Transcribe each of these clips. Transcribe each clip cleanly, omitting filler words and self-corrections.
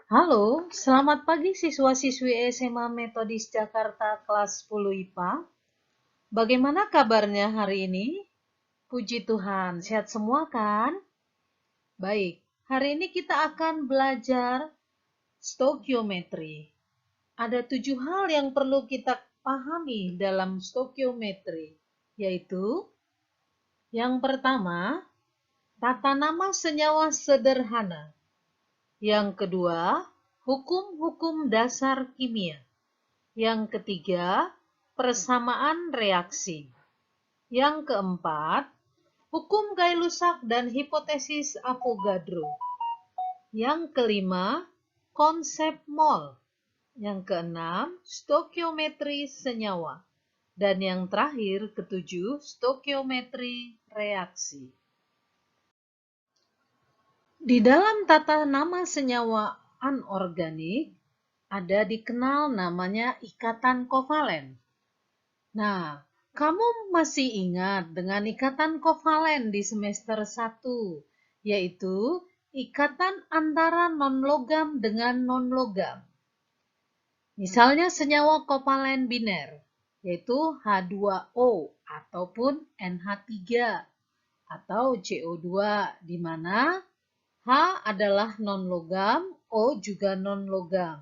Halo, selamat pagi siswa-siswi SMA Metodis Jakarta kelas 10 IPA. Bagaimana kabarnya hari ini? Puji Tuhan, sehat semua kan? Baik, hari ini kita akan belajar stokiometri. Ada 7 hal yang perlu kita pahami dalam stokiometri, yaitu yang pertama, tata nama senyawa sederhana. Yang kedua, hukum-hukum dasar kimia. Yang ketiga, persamaan reaksi. Yang keempat, hukum Gay-Lussac dan hipotesis Avogadro. Yang kelima, konsep mol. Yang keenam, stokiometri senyawa. Dan yang terakhir, ketujuh, stokiometri reaksi. Di dalam tata nama senyawa anorganik, ada dikenal namanya ikatan kovalen. Nah, kamu masih ingat dengan ikatan kovalen di semester 1, yaitu ikatan antara non-logam dengan non-logam. Misalnya senyawa kovalen biner, yaitu H2O ataupun NH3 atau CO2, di mana H adalah non-logam, O juga non-logam.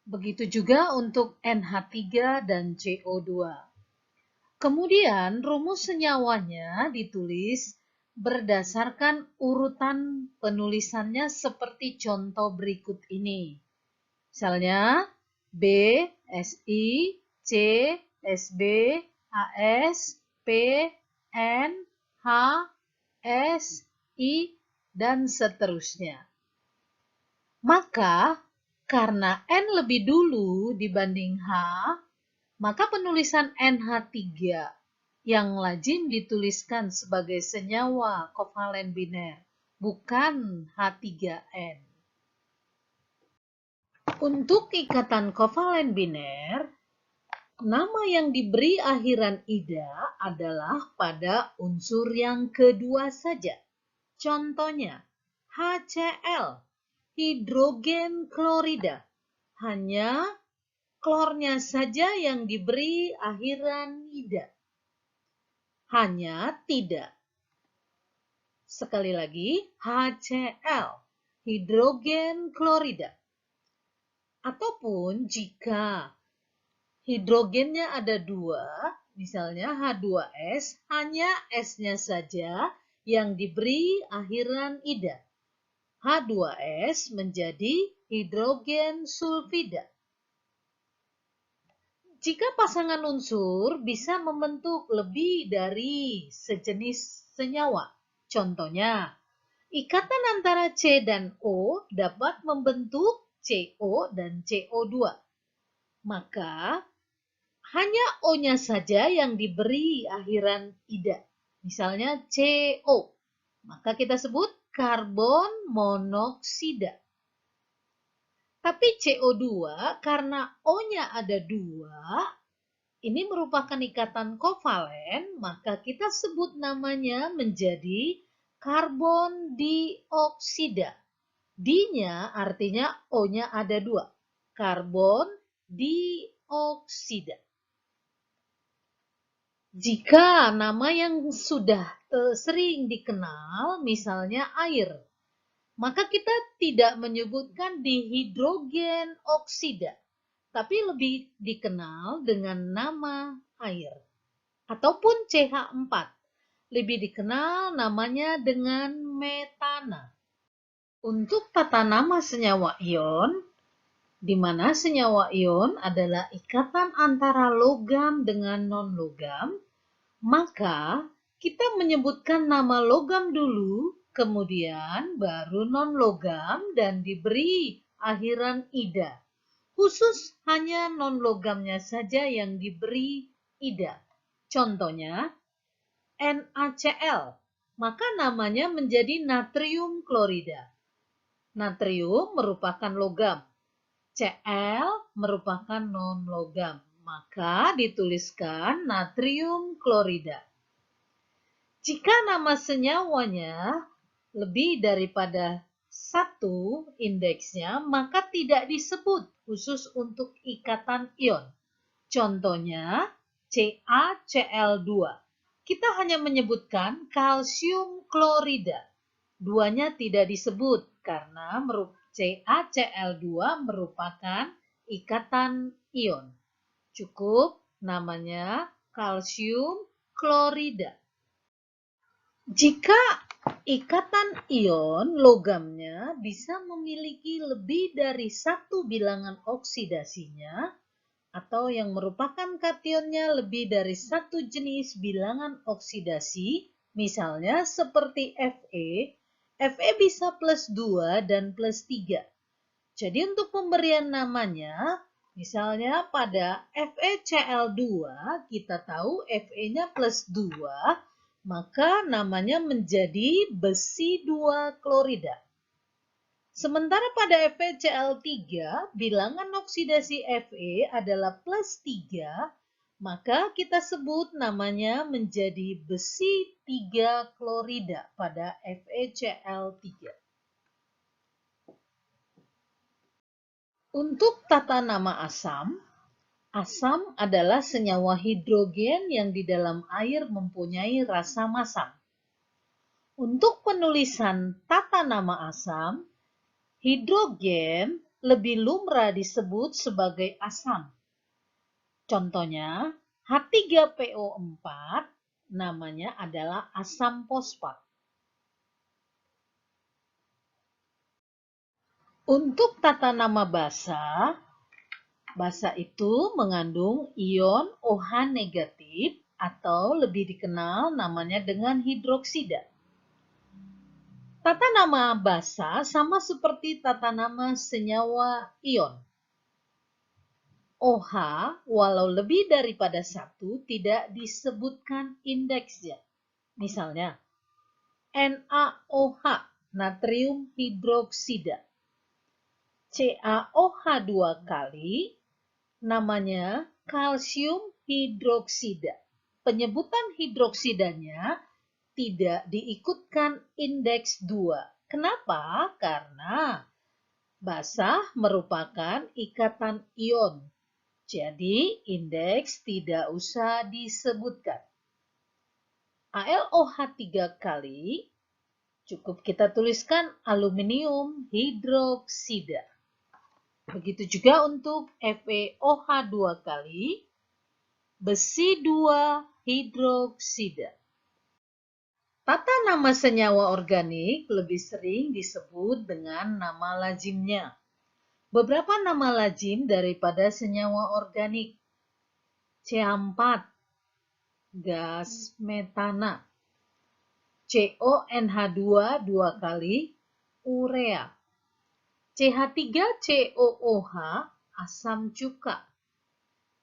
Begitu juga untuk NH3 dan CO2. Kemudian rumus senyawanya ditulis berdasarkan urutan penulisannya seperti contoh berikut ini. Misalnya B, Si, C, Sb, As, P, N, H, S, I, dan seterusnya. Maka karena N lebih dulu dibanding H, maka penulisan NH3 yang lazim dituliskan sebagai senyawa kovalen biner, bukan H3N. Untuk ikatan kovalen biner, nama yang diberi akhiran ida adalah pada unsur yang kedua saja. Contohnya, HCl, hidrogen klorida. Hanya klornya saja yang diberi akhiran ida. Hanya tidak. Sekali lagi, HCl, hidrogen klorida. Ataupun jika hidrogennya ada 2, misalnya H2S, hanya S-nya saja yang diberi akhiran ida. H2S menjadi hidrogen sulfida. Jika pasangan unsur bisa membentuk lebih dari sejenis senyawa, contohnya, ikatan antara C dan O dapat membentuk CO dan CO2. Maka, hanya O-nya saja yang diberi akhiran ida. Misalnya CO. Maka kita sebut karbon monoksida. Tapi CO2 karena O-nya ada 2, ini merupakan ikatan kovalen, maka kita sebut namanya menjadi karbon dioksida. D-nya artinya O-nya ada 2, karbon dioksida. Jika nama yang sudah sering dikenal, misalnya air, maka kita tidak menyebutkan dihidrogen oksida, tapi lebih dikenal dengan nama air. Ataupun CH4, lebih dikenal namanya dengan metana. Untuk tata nama senyawa ion, di mana senyawa ion adalah ikatan antara logam dengan non-logam, maka kita menyebutkan nama logam dulu, kemudian baru non-logam dan diberi akhiran ida. Khusus hanya non-logamnya saja yang diberi ida. Contohnya NaCl, maka namanya menjadi natrium klorida. Natrium merupakan logam, Cl merupakan non-logam, maka dituliskan natrium klorida. Jika nama senyawanya lebih daripada 1 indeksnya, maka tidak disebut khusus untuk ikatan ion. Contohnya CaCl2. Kita hanya menyebutkan kalsium klorida. Duanya tidak disebut karena CaCl2 merupakan ikatan ion. Cukup namanya kalsium klorida. Jika ikatan ion logamnya bisa memiliki lebih dari satu bilangan oksidasinya, atau yang merupakan kationnya lebih dari satu jenis bilangan oksidasi, misalnya seperti Fe bisa plus 2 dan plus 3. Jadi untuk pemberian namanya, misalnya pada FeCl2, kita tahu Fe-nya plus 2, maka namanya menjadi besi 2 klorida. Sementara pada FeCl3, bilangan oksidasi Fe adalah plus 3, maka kita sebut namanya menjadi besi 3 klorida pada FeCl3. Untuk tata nama asam, asam adalah senyawa hidrogen yang di dalam air mempunyai rasa masam. Untuk penulisan tata nama asam, hidrogen lebih lumrah disebut sebagai asam. Contohnya, H3PO4 namanya adalah asam fosfat. Untuk tata nama basa, basa itu mengandung ion OH negatif atau lebih dikenal namanya dengan hidroksida. Tata nama basa sama seperti tata nama senyawa ion. OH walau lebih daripada 1 tidak disebutkan indeksnya. Misalnya, NaOH, natrium hidroksida. CaOH 2 kali, namanya kalsium hidroksida. Penyebutan hidroksidanya tidak diikutkan indeks 2. Kenapa? Karena basa merupakan ikatan ion. Jadi indeks tidak usah disebutkan. AlOH 3 kali, cukup kita tuliskan aluminium hidroksida. Begitu juga untuk FeOH 2 kali, besi 2 hidroksida. Tata nama senyawa organik lebih sering disebut dengan nama lazimnya. Beberapa nama lazim daripada senyawa organik. C4, gas metana. CONH2 2 kali, urea. CH3COOH, asam cuka.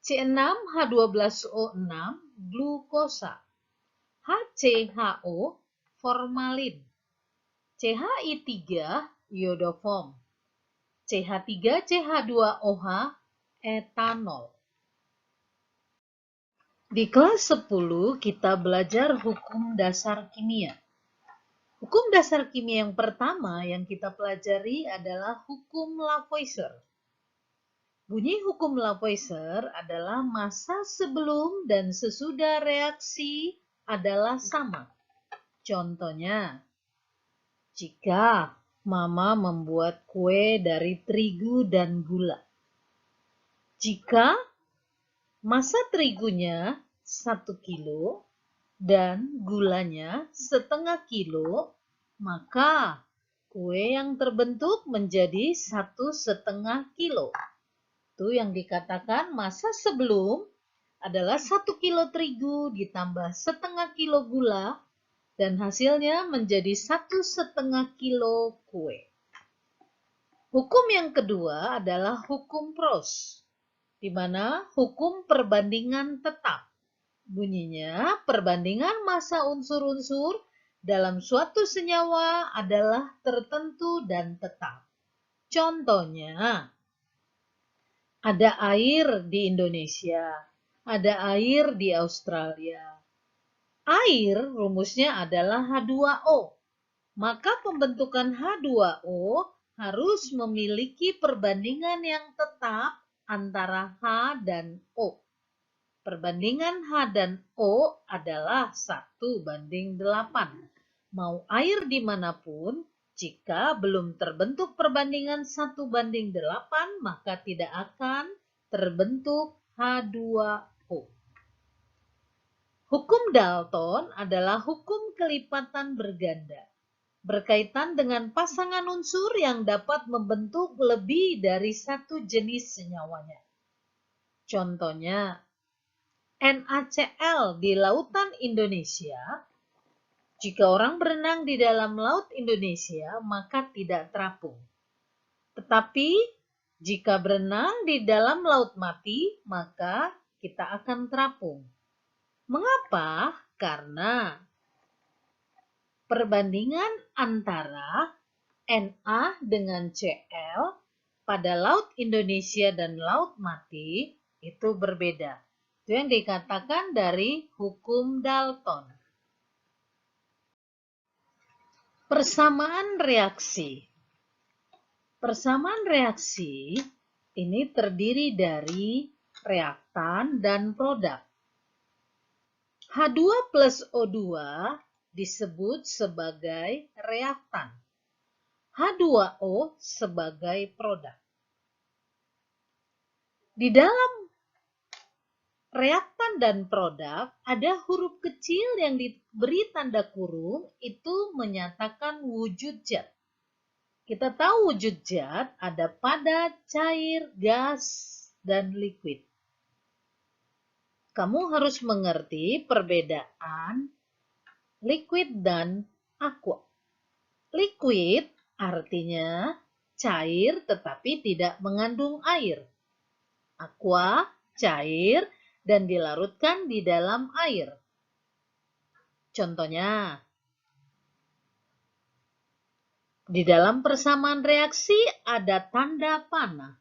C6H12O6, glukosa. HCHO, formalin. CHI3, iodoform. CH3CH2OH, etanol. Di kelas 10 kita belajar hukum dasar kimia. Hukum dasar kimia yang pertama yang kita pelajari adalah hukum Lavoisier. Bunyi hukum Lavoisier adalah massa sebelum dan sesudah reaksi adalah sama. Contohnya, jika Mama membuat kue dari terigu dan gula. Jika massa terigunya 1 kilo dan gulanya setengah kilo, maka kue yang terbentuk menjadi 1,5 kilo. Itu yang dikatakan massa sebelum adalah 1 kilo terigu ditambah setengah kilo gula dan hasilnya menjadi 1,5 kilo kue. Hukum yang kedua adalah hukum Proust, di mana hukum perbandingan tetap. Bunyinya, perbandingan massa unsur-unsur dalam suatu senyawa adalah tertentu dan tetap. Contohnya, ada air di Indonesia, ada air di Australia. Air rumusnya adalah H2O. maka pembentukan H2O harus memiliki perbandingan yang tetap antara H dan O. Perbandingan H dan O adalah 1:8. Mau air dimanapun, jika belum terbentuk perbandingan 1:8, maka tidak akan terbentuk H2O. Hukum Dalton adalah hukum kelipatan berganda, berkaitan dengan pasangan unsur yang dapat membentuk lebih dari satu jenis senyawanya. Contohnya, NaCl di lautan Indonesia. Jika orang berenang di dalam laut Indonesia, maka tidak terapung. Tetapi, jika berenang di dalam laut mati, maka kita akan terapung. Mengapa? Karena perbandingan antara Na dengan Cl pada laut Indonesia dan laut mati itu berbeda. Itu yang dikatakan dari hukum Dalton. Persamaan reaksi. Persamaan reaksi ini terdiri dari reaktan dan produk. H2 plus O2 disebut sebagai reaktan. H2O sebagai produk. Di dalam reaktan dan produk ada huruf kecil yang diberi tanda kurung, itu menyatakan wujud zat. Kita tahu wujud zat ada padat, cair, gas, dan liquid. Kamu harus mengerti perbedaan liquid dan aqua. Liquid artinya cair tetapi tidak mengandung air. Aqua cair dan dilarutkan di dalam air. Contohnya, di dalam persamaan reaksi ada tanda panah.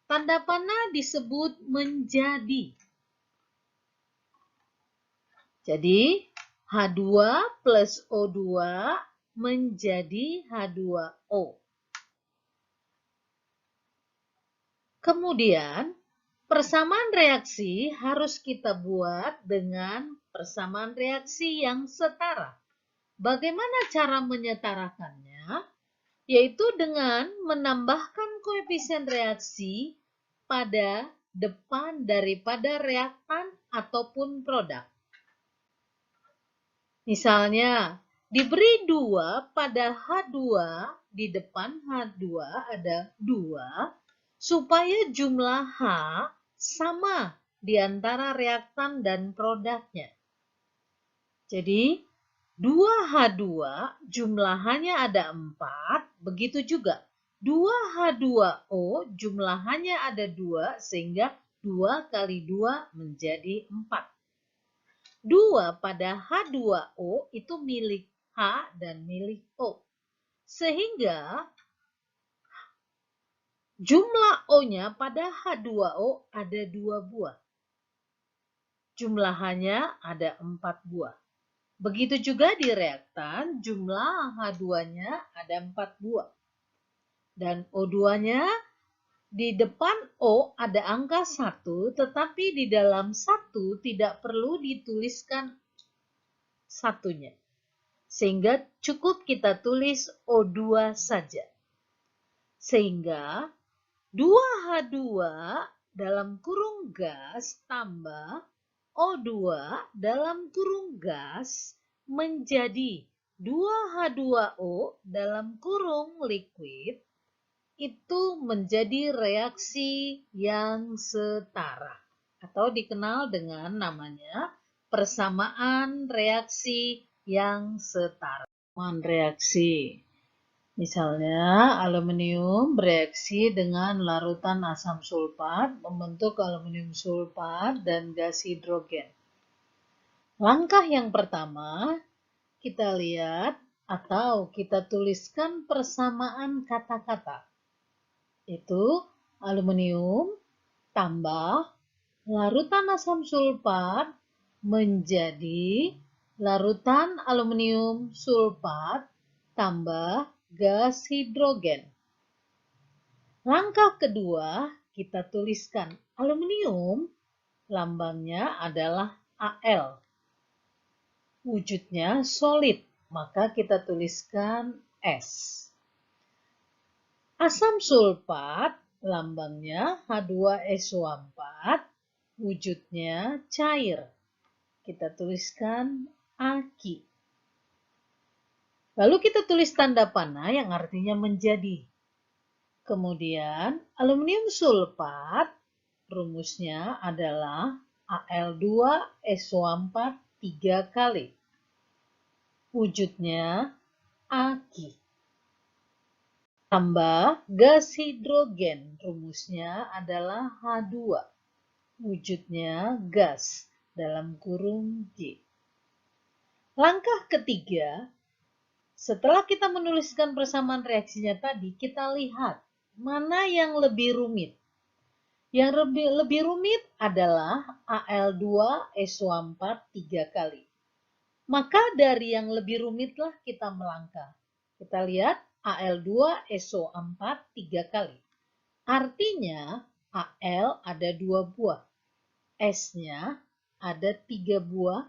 Tanda panah disebut menjadi. Jadi, H2 plus O2 menjadi H2O. Kemudian, persamaan reaksi harus kita buat dengan persamaan reaksi yang setara. Bagaimana cara menyetarakannya? Yaitu dengan menambahkan koefisien reaksi pada depan daripada reaktan ataupun produk. Misalnya, diberi 2 pada H2, di depan H2 ada 2, supaya jumlah H sama di antara reaktan dan produknya. Jadi, 2H2 jumlahannya ada 4, begitu juga 2H2O jumlahannya ada 2, sehingga 2 kali 2 menjadi 4. 2 pada H2O itu milik H dan milik O. Sehingga jumlah O-nya pada H2O ada 2 buah. Jumlahannya ada 4 buah. Begitu juga di reaktan, jumlah H2-nya ada 4 buah. Dan O2-nya di depan O ada angka 1, tetapi di dalam 1 tidak perlu dituliskan satunya. Sehingga cukup kita tulis O2 saja. Sehingga 2H2 dalam kurung gas tambah O2 dalam kurung gas menjadi 2H2O dalam kurung liquid, itu menjadi reaksi yang setara atau dikenal dengan namanya persamaan reaksi yang setara. Reaksi. Misalnya, aluminium bereaksi dengan larutan asam sulfat membentuk aluminium sulfat dan gas hidrogen. Langkah yang pertama, kita lihat atau kita tuliskan persamaan kata-kata. Itu aluminium tambah larutan asam sulfat menjadi larutan aluminium sulfat tambah gas hidrogen. Langkah kedua, kita tuliskan aluminium, lambangnya adalah Al. Wujudnya solid, maka kita tuliskan S. Asam sulfat, lambangnya H2SO4, wujudnya cair. Kita tuliskan Aki. Lalu kita tulis tanda panah yang artinya menjadi. Kemudian aluminium sulfat, rumusnya adalah Al2SO4 3 kali. Wujudnya Aki. Tambah gas hidrogen, rumusnya adalah H2. Wujudnya gas dalam kurung G. Langkah ketiga, setelah kita menuliskan persamaan reaksinya tadi, kita lihat mana yang lebih rumit. Yang lebih rumit adalah Al2SO4 3 kali. Maka dari yang lebih rumitlah kita melangkah. Kita lihat Al2SO4 3 kali. Artinya Al ada 2 buah. S-nya ada 3 buah.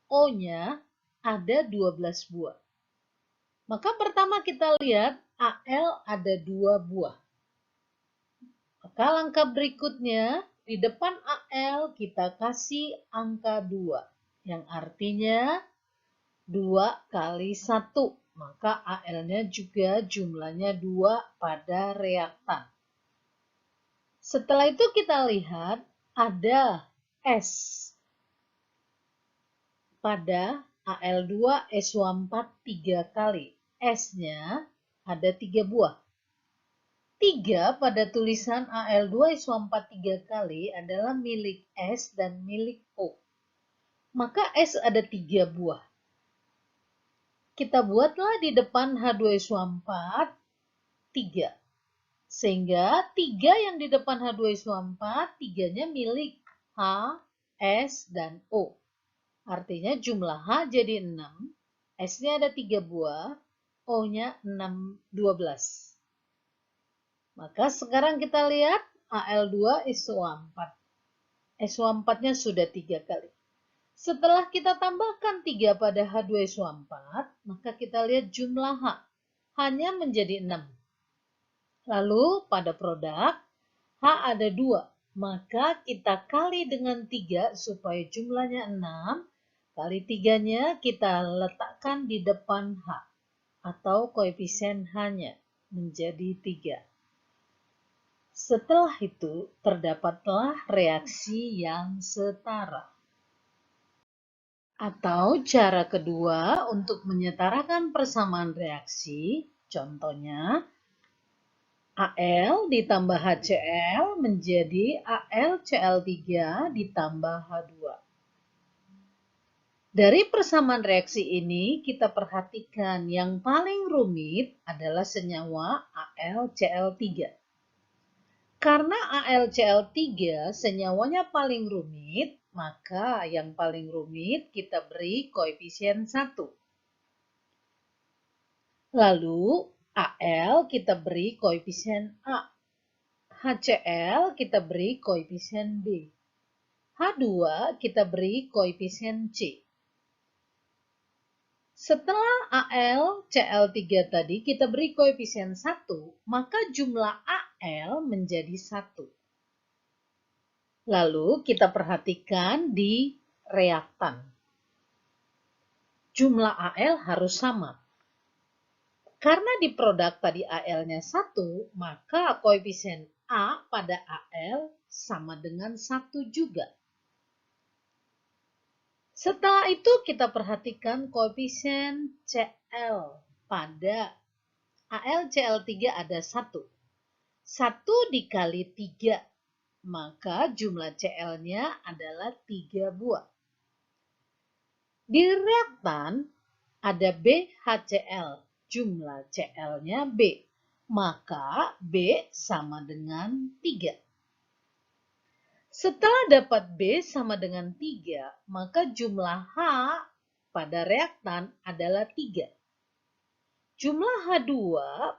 O-nya ada 12 buah. Maka pertama kita lihat Al ada 2 buah. Maka langkah berikutnya, di depan Al kita kasih angka 2. Yang artinya 2 kali 1. Maka Al-nya juga jumlahnya 2 pada reaktan. Setelah itu kita lihat ada S pada Al2SO4 3 kali. S-nya ada 3 buah. 3 pada tulisan Al2SO4 3 kali adalah milik S dan milik O. Maka S ada 3 buah. Kita buatlah di depan H2SO4 3. Sehingga 3 yang di depan H2SO4, 3-nya milik H, S, dan O. Artinya jumlah H jadi 6, S-nya ada 3 buah, O-nya 12. Maka sekarang kita lihat Al2SO4. SO4-nya sudah 3 kali. Setelah kita tambahkan 3 pada H2SO4, maka kita lihat jumlah H hanya menjadi 6. Lalu pada produk H ada 2, maka kita kali dengan 3 supaya jumlahnya 6. Kali 3-nya kita letakkan di depan H atau koefisien H-nya menjadi 3. Setelah itu terdapatlah reaksi yang setara. Atau cara kedua untuk menyetarakan persamaan reaksi, contohnya Al ditambah HCl menjadi AlCl3 ditambah H2. Dari persamaan reaksi ini kita perhatikan yang paling rumit adalah senyawa AlCl3. Karena AlCl3 senyawanya paling rumit, maka yang paling rumit kita beri koefisien 1. Lalu Al kita beri koefisien A. HCl kita beri koefisien B. H2 kita beri koefisien C. Setelah AlCl3 tadi kita beri koefisien 1, maka jumlah Al menjadi 1. Lalu kita perhatikan di reaktan. Jumlah Al harus sama. Karena di produk tadi Al-nya 1, maka koefisien A pada Al sama dengan 1 juga. Setelah itu kita perhatikan koefisien Cl pada AlCl3 ada 1. 1 dikali 3, maka jumlah Cl-nya adalah 3 buah. Di reaktan ada BHCl, jumlah Cl-nya B, maka B sama dengan 3. Setelah dapat B sama dengan 3, maka jumlah H pada reaktan adalah 3. Jumlah H2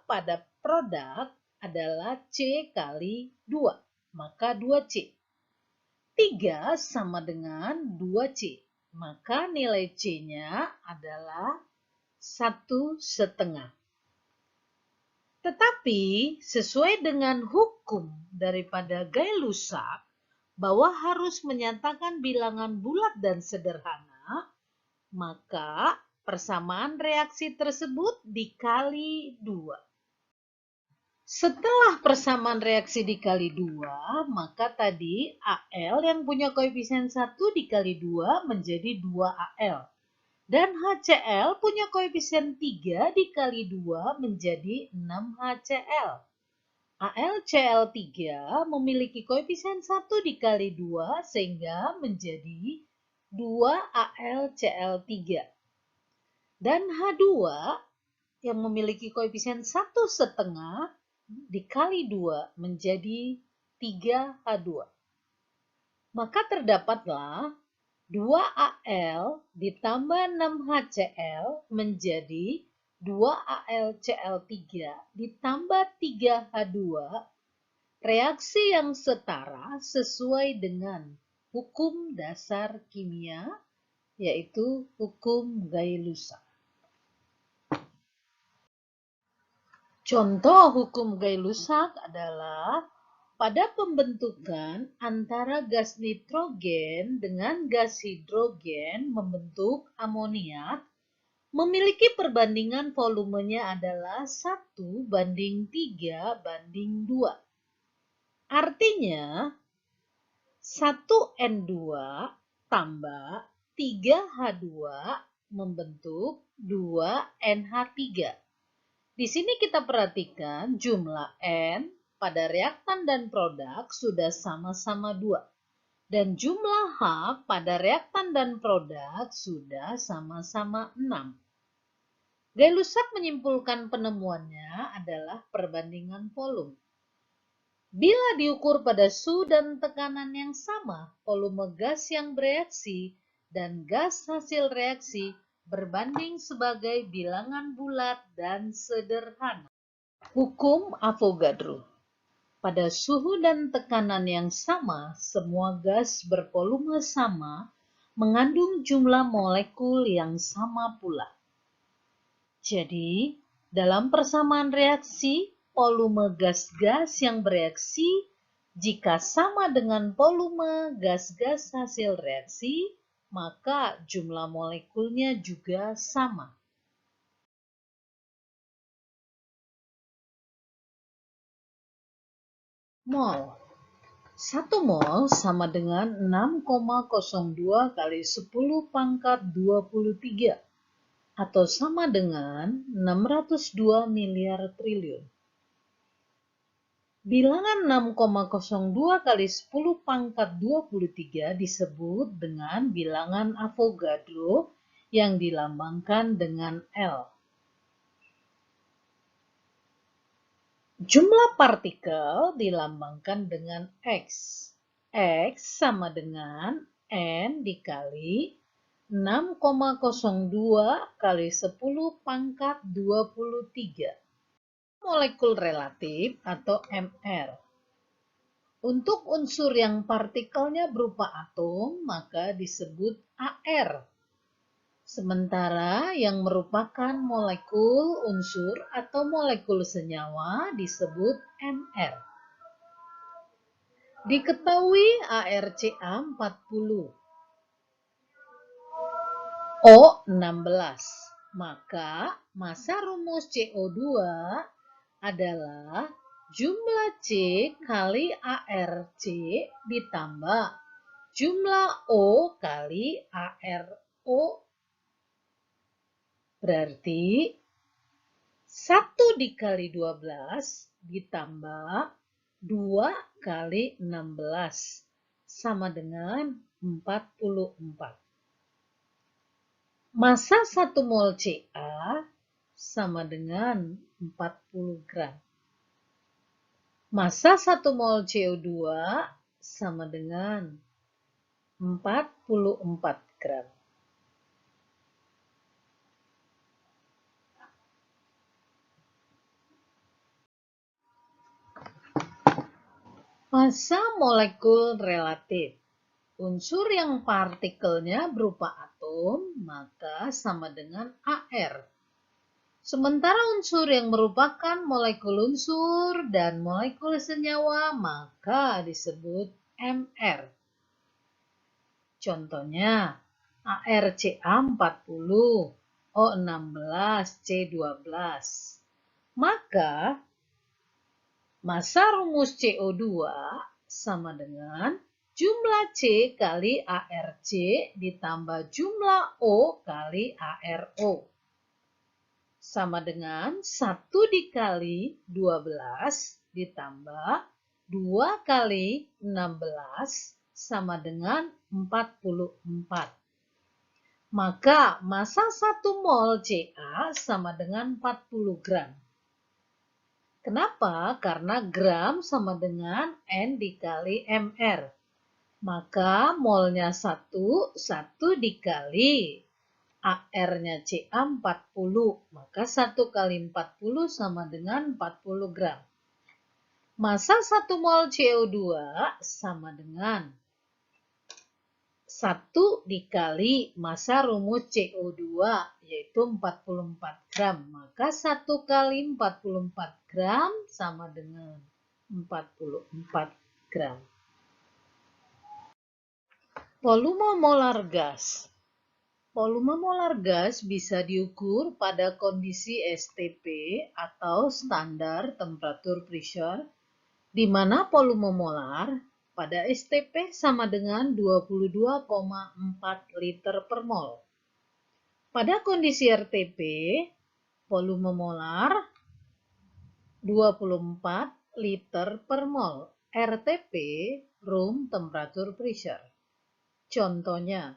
pada produk adalah C kali 2, maka 2C. 3 sama dengan 2C, maka nilai C-nya adalah 1,5. Tetapi sesuai dengan hukum daripada Gay-Lussac bahwa harus menyatakan bilangan bulat dan sederhana, maka persamaan reaksi tersebut dikali 2. Setelah persamaan reaksi dikali 2, maka tadi Al yang punya koefisien 1 dikali 2 menjadi 2Al. Dan HCl punya koefisien 3 dikali 2 menjadi 6HCl. AlCl3 memiliki koefisien 1 dikali 2 sehingga menjadi 2AlCl3. Dan H2 yang memiliki koefisien 1,5 dikali 2 menjadi 3H2. Maka terdapatlah 2Al ditambah 6HCl menjadi 2AlCl3 ditambah 3H2, reaksi yang setara sesuai dengan hukum dasar kimia, yaitu hukum Gay-Lussac. Contoh hukum Gay-Lussac adalah pada pembentukan antara gas nitrogen dengan gas hidrogen membentuk amoniak, memiliki perbandingan volumenya adalah 1:3:2. Artinya 1N2 tambah 3H2 membentuk 2NH3. Di sini kita perhatikan jumlah N pada reaktan dan produk sudah sama-sama 2. Dan jumlah H pada reaktan dan produk sudah sama-sama 6. Gay-Lussac menyimpulkan penemuannya adalah perbandingan volume. Bila diukur pada suhu dan tekanan yang sama, volume gas yang bereaksi dan gas hasil reaksi berbanding sebagai bilangan bulat dan sederhana. Hukum Avogadro. Pada suhu dan tekanan yang sama, semua gas bervolume sama mengandung jumlah molekul yang sama pula. Jadi, dalam persamaan reaksi, volume gas-gas yang bereaksi jika sama dengan volume gas-gas hasil reaksi, maka jumlah molekulnya juga sama. Mol. 1 mol sama dengan 6,02 kali 10 pangkat 23 atau sama dengan 602 miliar triliun. Bilangan 6,02 kali 10 pangkat 23 disebut dengan bilangan Avogadro yang dilambangkan dengan L. Jumlah partikel dilambangkan dengan X. X sama dengan N dikali 6,02 kali 10 pangkat 23. Molekul relatif atau MR. Untuk unsur yang partikelnya berupa atom, maka disebut AR. Sementara yang merupakan molekul unsur atau molekul senyawa disebut MR. Diketahui ArCa 40, O16, maka massa rumus CO2 adalah jumlah C kali ArC ditambah jumlah O kali ArO. Berarti 1 dikali 12 ditambah 2 kali 16 sama dengan 44. Massa 1 mol Ca sama dengan 40 gram. Massa 1 mol CO2 sama dengan 44 gram. Massa molekul relatif. Unsur yang partikelnya berupa atom, maka sama dengan AR. Sementara unsur yang merupakan molekul unsur dan molekul senyawa, maka disebut MR. Contohnya, ArCa40, O16, C12. Maka, massa rumus CO2 sama dengan jumlah C kali ARC ditambah jumlah O kali ARO. Sama dengan 1 dikali 12 ditambah 2 kali 16 sama dengan 44. Maka massa 1 mol Ca sama dengan 40 gram. Kenapa? Karena gram sama dengan N dikali MR. Maka molnya 1 dikali AR-nya Ca40. Maka 1 kali 40 sama dengan 40 gram. Massa 1 mol CO2 sama dengan 1 dikali massa rumus CO2, yaitu 44 gram. Maka 1 kali 44 gram sama dengan 44 gram. Volume molar gas. Volume molar gas bisa diukur pada kondisi STP atau standar temperature pressure, di mana volume molar pada STP sama dengan 22,4 liter per mol. Pada kondisi RTP, volume molar 24 liter per mol. RTP, room temperature pressure. Contohnya,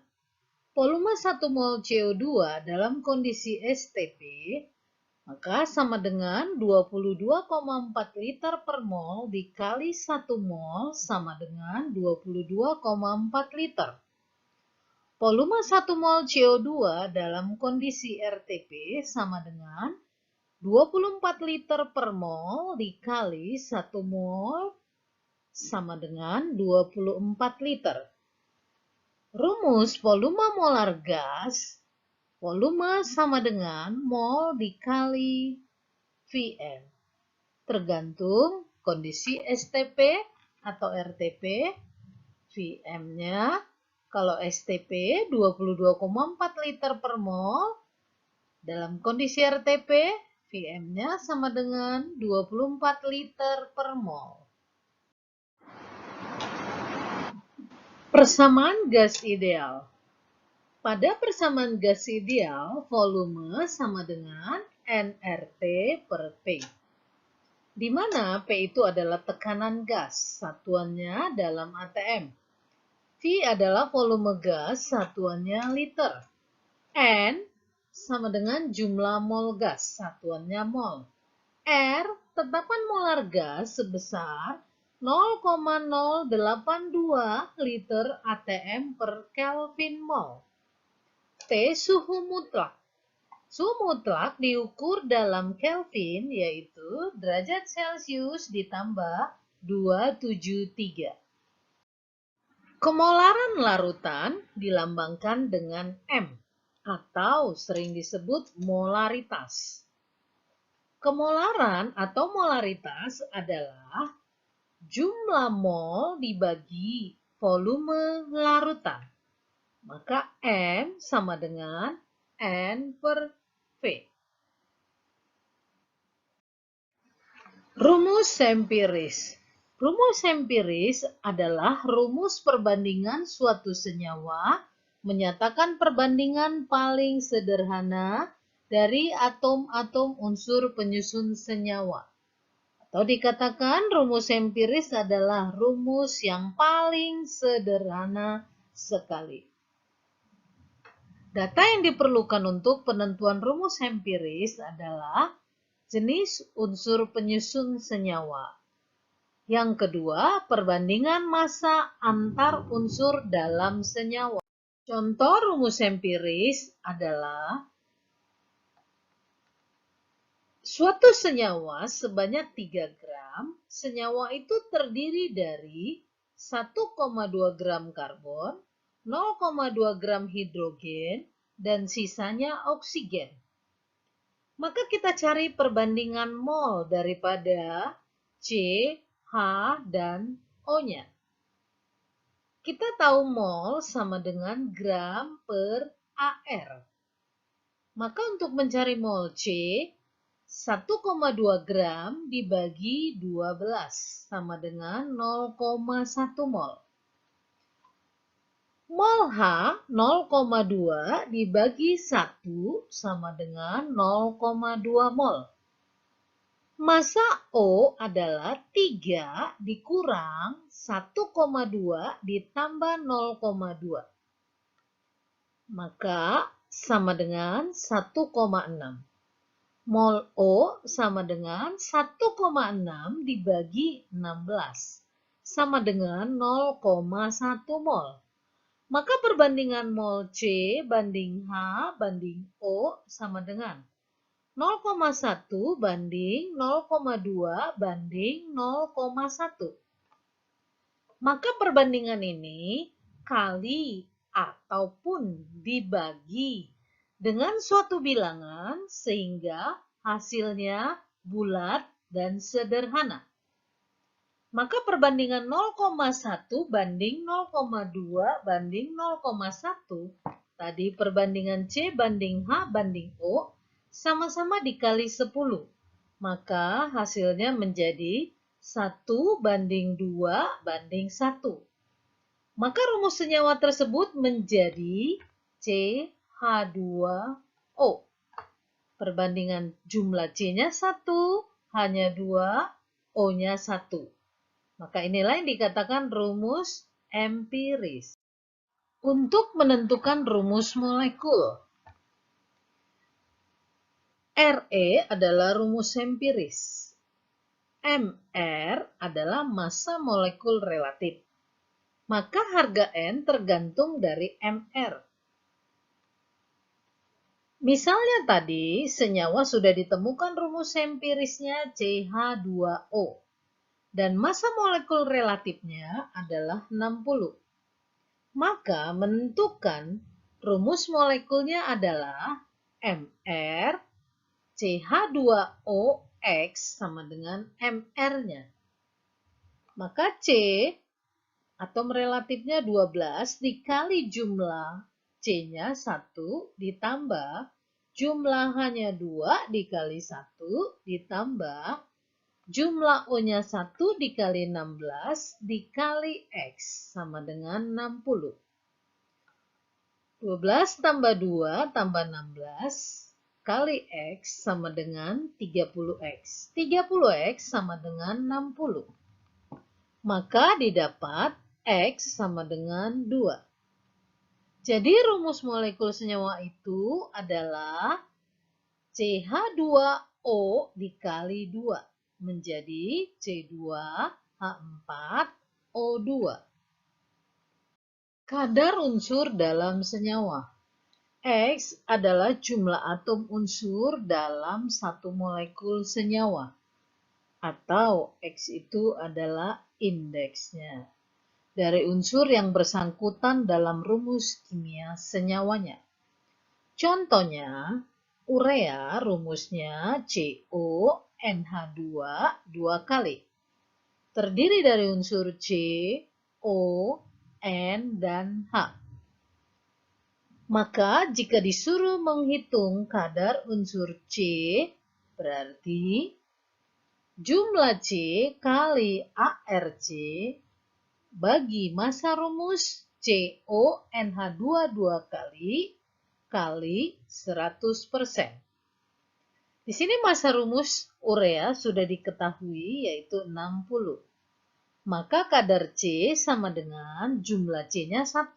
volume 1 mol CO2 dalam kondisi STP, maka sama dengan 22,4 liter per mol dikali 1 mol sama dengan 22,4 liter. Volume 1 mol CO2 dalam kondisi RTP sama dengan 24 liter per mol dikali 1 mol sama dengan 24 liter. Rumus volume molar gas, volume sama dengan mol dikali Vm. Tergantung kondisi STP atau RTP, Vm-nya kalau STP 22,4 liter per mol, dalam kondisi RTP Vm-nya sama dengan 24 liter per mol. Persamaan gas ideal. Pada persamaan gas ideal, volume sama dengan nRT per P, di mana P itu adalah tekanan gas, satuannya dalam atm. V adalah volume gas, satuannya liter. N sama dengan jumlah mol gas, satuannya mol. R, tetapan molar gas sebesar 0,082 liter atm per Kelvin mol. T, suhu mutlak. Suhu mutlak diukur dalam Kelvin, yaitu derajat Celcius ditambah 273. Kemolaran larutan dilambangkan dengan M, atau sering disebut molaritas. Kemolaran atau molaritas adalah jumlah mol dibagi volume larutan. Maka M sama dengan N per V. Rumus empiris. Rumus empiris adalah rumus perbandingan suatu senyawa, menyatakan perbandingan paling sederhana dari atom-atom unsur penyusun senyawa. Atau dikatakan rumus empiris adalah rumus yang paling sederhana sekali. Data yang diperlukan untuk penentuan rumus empiris adalah jenis unsur penyusun senyawa. Yang kedua, perbandingan massa antar unsur dalam senyawa. Contoh rumus empiris adalah suatu senyawa sebanyak 3 gram gram, senyawa itu terdiri dari 1,2 gram karbon, 0,2 gram hidrogen, dan sisanya oksigen. Maka kita cari perbandingan mol daripada C, H, dan O-nya. Kita tahu mol sama dengan gram per AR. Maka untuk mencari mol C, 1,2 gram dibagi 12 sama dengan 0,1 mol. Mol H 0,2 dibagi 1 sama dengan 0,2 mol. Massa O adalah 3 dikurang 1,2 ditambah 0,2. Maka sama dengan 1,6. Mol O sama dengan 1,6 dibagi 16. Sama dengan 0,1 mol. Maka perbandingan mol C banding H banding O sama dengan 0,1 banding 0,2 banding 0,1. Maka perbandingan ini kali ataupun dibagi dengan suatu bilangan sehingga hasilnya bulat dan sederhana. Maka perbandingan 0,1 banding 0,2 banding 0,1, tadi perbandingan C banding H banding O, sama-sama dikali 10. Maka hasilnya menjadi 1 banding 2 banding 1. Maka rumus senyawa tersebut menjadi CH2O. Perbandingan jumlah C-nya 1, H-nya 2, O-nya 1. Maka inilah yang dikatakan rumus empiris. Untuk menentukan rumus molekul, Re adalah rumus empiris. Mr adalah massa molekul relatif. Maka harga N tergantung dari Mr. Misalnya tadi, senyawa sudah ditemukan rumus empirisnya CH2O. Dan massa molekul relatifnya adalah 60. Maka menentukan rumus molekulnya adalah Mr CH2OX sama dengan Mr-nya. Maka C atom relatifnya 12 dikali jumlah C-nya 1 ditambah jumlah H-nya 2 dikali 1 ditambah jumlah O-nya 1 dikali 16 dikali X sama dengan 60. 12 tambah 2 tambah 16 kali X sama dengan 30X. 30X sama dengan 60. Maka didapat X sama dengan 2. Jadi rumus molekul senyawa itu adalah CH2O dikali 2 menjadi C2H4O2. Kadar unsur dalam senyawa. X adalah jumlah atom unsur dalam satu molekul senyawa. Atau X itu adalah indeksnya dari unsur yang bersangkutan dalam rumus kimia senyawanya. Contohnya, urea rumusnya CONH2 2 kali. Terdiri dari unsur C, O, N, dan H. Maka jika disuruh menghitung kadar unsur C, berarti jumlah C kali ARC bagi massa rumus CONH2 2 kali 100%. Di sini massa rumus urea sudah diketahui yaitu 60. Maka kadar C sama dengan jumlah C-nya 1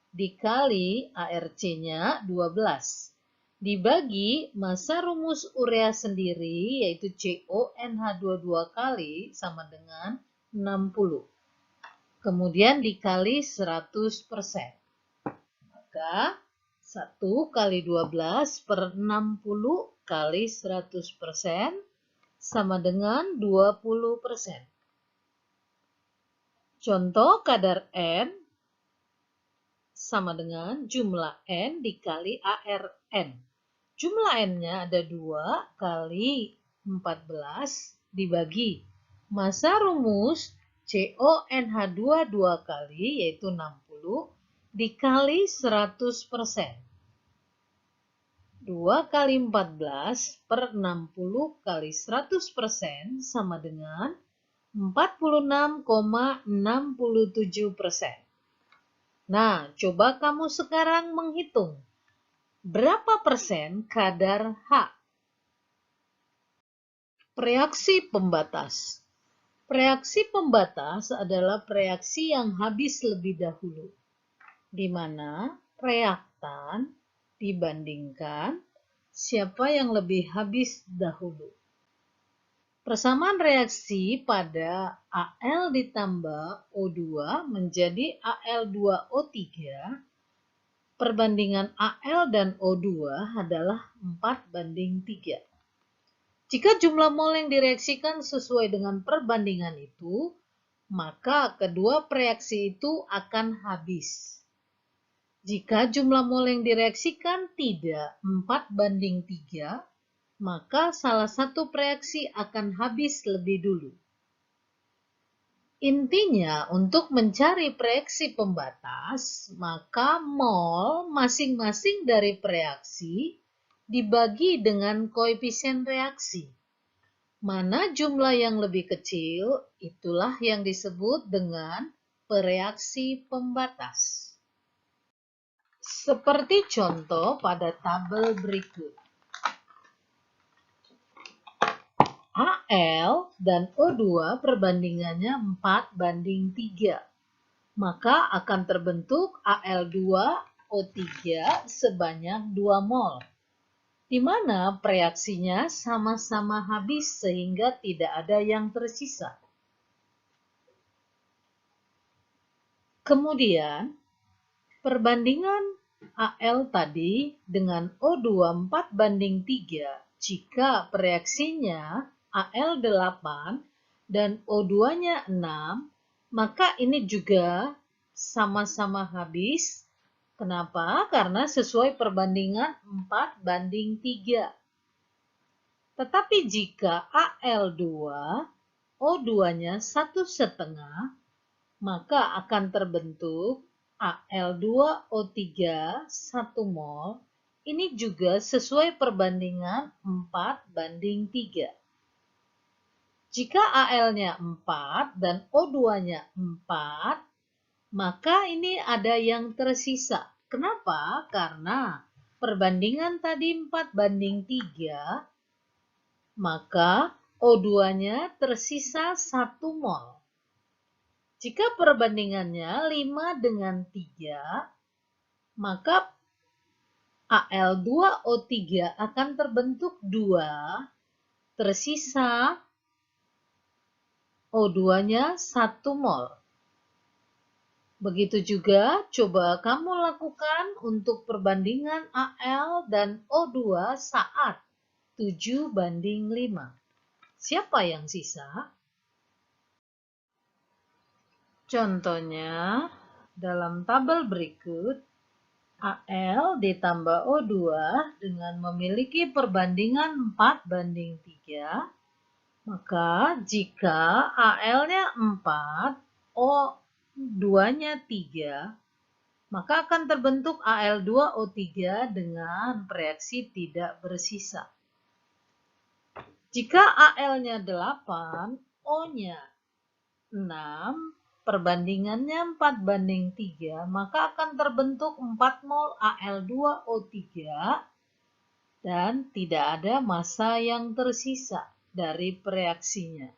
dikali ARC-nya 12 dibagi massa rumus urea sendiri yaitu CONH2 2 kali sama dengan 60. Kemudian dikali 100%. Maka 1 kali 12 per 60 kali 100% sama dengan 20%. Contoh kadar N sama dengan jumlah N dikali ARN. Jumlah N-nya ada 2 kali 14 dibagi massa rumus CONH2 2 kali yaitu 60 dikali 100%. 2 kali 14 per 60 kali 100% sama dengan 46,67%. Nah, coba kamu sekarang menghitung. Berapa persen kadar H? Reaksi pembatas. Reaksi pembatas adalah reaksi yang habis lebih dahulu, di mana reaktan dibandingkan siapa yang lebih habis dahulu. Persamaan reaksi pada Al ditambah O2 menjadi Al2O3. Perbandingan Al dan O2 adalah 4:3. Jika jumlah mol yang direaksikan sesuai dengan perbandingan itu, maka kedua reaksi itu akan habis. Jika jumlah mol yang direaksikan tidak 4:3, maka salah satu reaksi akan habis lebih dulu. Intinya, untuk mencari reaksi pembatas, maka mol masing-masing dari reaksi dibagi dengan koefisien reaksi. Mana jumlah yang lebih kecil, itulah yang disebut dengan reaksi pembatas. Seperti contoh pada tabel berikut. Al dan O2 perbandingannya 4:3. Maka akan terbentuk Al2O3 sebanyak 2 mol, di mana reaksinya sama-sama habis sehingga tidak ada yang tersisa. Kemudian, perbandingan Al tadi dengan O2 4:3 jika reaksinya Al8 dan O2-nya 6, maka ini juga sama-sama habis. Kenapa? Karena sesuai perbandingan 4:3. Tetapi jika Al2, O2-nya 1,5, maka akan terbentuk Al2O3 1 mol. Ini juga sesuai perbandingan 4:3. Jika Al-nya 4 dan O2-nya 4, maka ini ada yang tersisa. Kenapa? Karena perbandingan tadi 4:3, maka O2-nya tersisa 1 mol. Jika perbandingannya 5:3, maka Al2O3 akan terbentuk 2, tersisa O2-nya 1 mol. Begitu juga coba kamu lakukan untuk perbandingan Al dan O2 saat 7:5. Siapa yang sisa? Contohnya, dalam tabel berikut, Al ditambah O2 dengan memiliki perbandingan 4:3, maka jika Al-nya 4, O2-nya 3, maka akan terbentuk Al2O3 dengan reaksi tidak bersisa. Jika Al-nya 8, O-nya 6, perbandingannya 4:3, maka akan terbentuk 4 mol Al2O3 dan tidak ada massa yang tersisa dari reaksinya.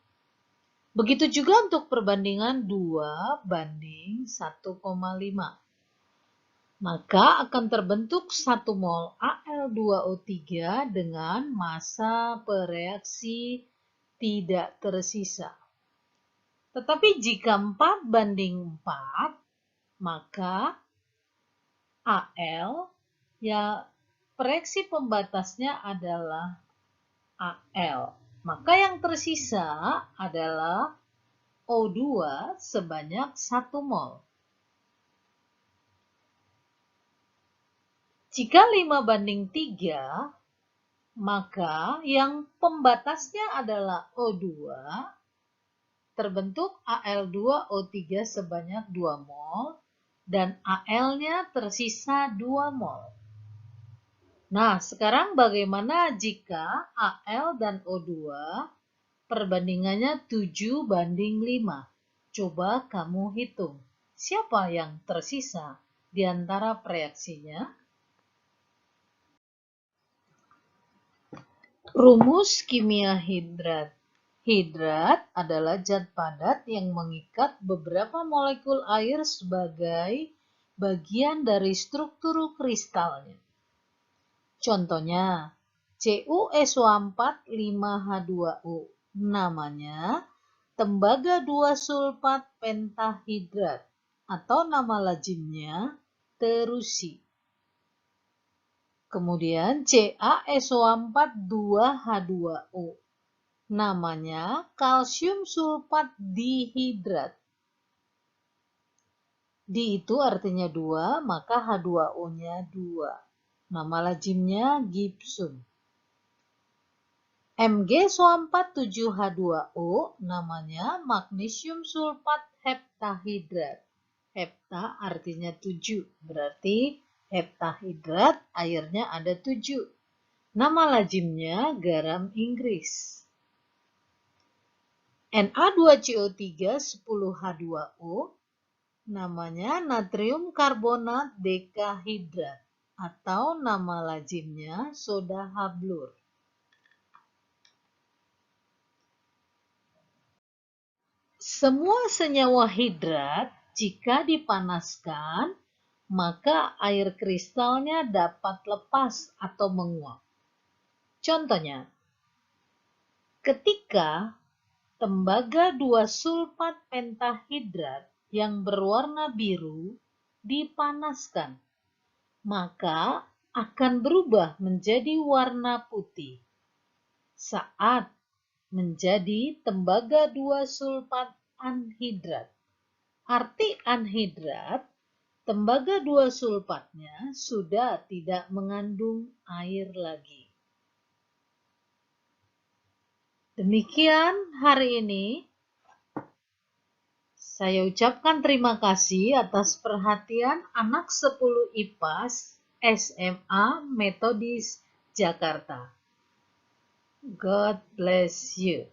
Begitu juga untuk perbandingan 2:1,5. Maka akan terbentuk 1 mol Al2O3 dengan massa reaksi tidak tersisa. Tetapi jika 4:4, maka Al, ya reaksi pembatasnya adalah Al. Maka yang tersisa adalah O2 sebanyak 1 mol. Jika 5:3, maka yang pembatasnya adalah O2, terbentuk Al2O3 sebanyak 2 mol, dan Al-nya tersisa 2 mol. Nah, sekarang bagaimana jika Al dan O2 perbandingannya 7:5? Coba kamu hitung, siapa yang tersisa di antara reaksinya? Rumus kimia hidrat. Hidrat adalah zat padat yang mengikat beberapa molekul air sebagai bagian dari struktur kristalnya. Contohnya, CuSO4 5H2O. Namanya tembaga 2 sulfat pentahidrat atau nama lazimnya terusi. Kemudian CaSO4 2H2O. Namanya kalsium sulfat dihidrat. Di itu artinya 2, maka H2O-nya 2. Nama lazimnya gipsum. MgSO4 7H2O namanya magnesium sulfat heptahidrat. Hepta artinya 7, berarti heptahidrat airnya ada 7. Nama lazimnya garam Inggris. Na2CO3 10H2O namanya natrium karbonat dekahidrat atau nama lazimnya soda hablur. Semua senyawa hidrat jika dipanaskan, maka air kristalnya dapat lepas atau menguap. Contohnya, ketika tembaga 2 sulfat pentahidrat yang berwarna biru dipanaskan, maka akan berubah menjadi warna putih saat menjadi tembaga 2 sulfat anhidrat. Arti anhidrat, tembaga 2 sulfatnya sudah tidak mengandung air lagi. Demikian hari ini. Saya ucapkan terima kasih atas perhatian anak 10 IPA SMA Metodis Jakarta. God bless you.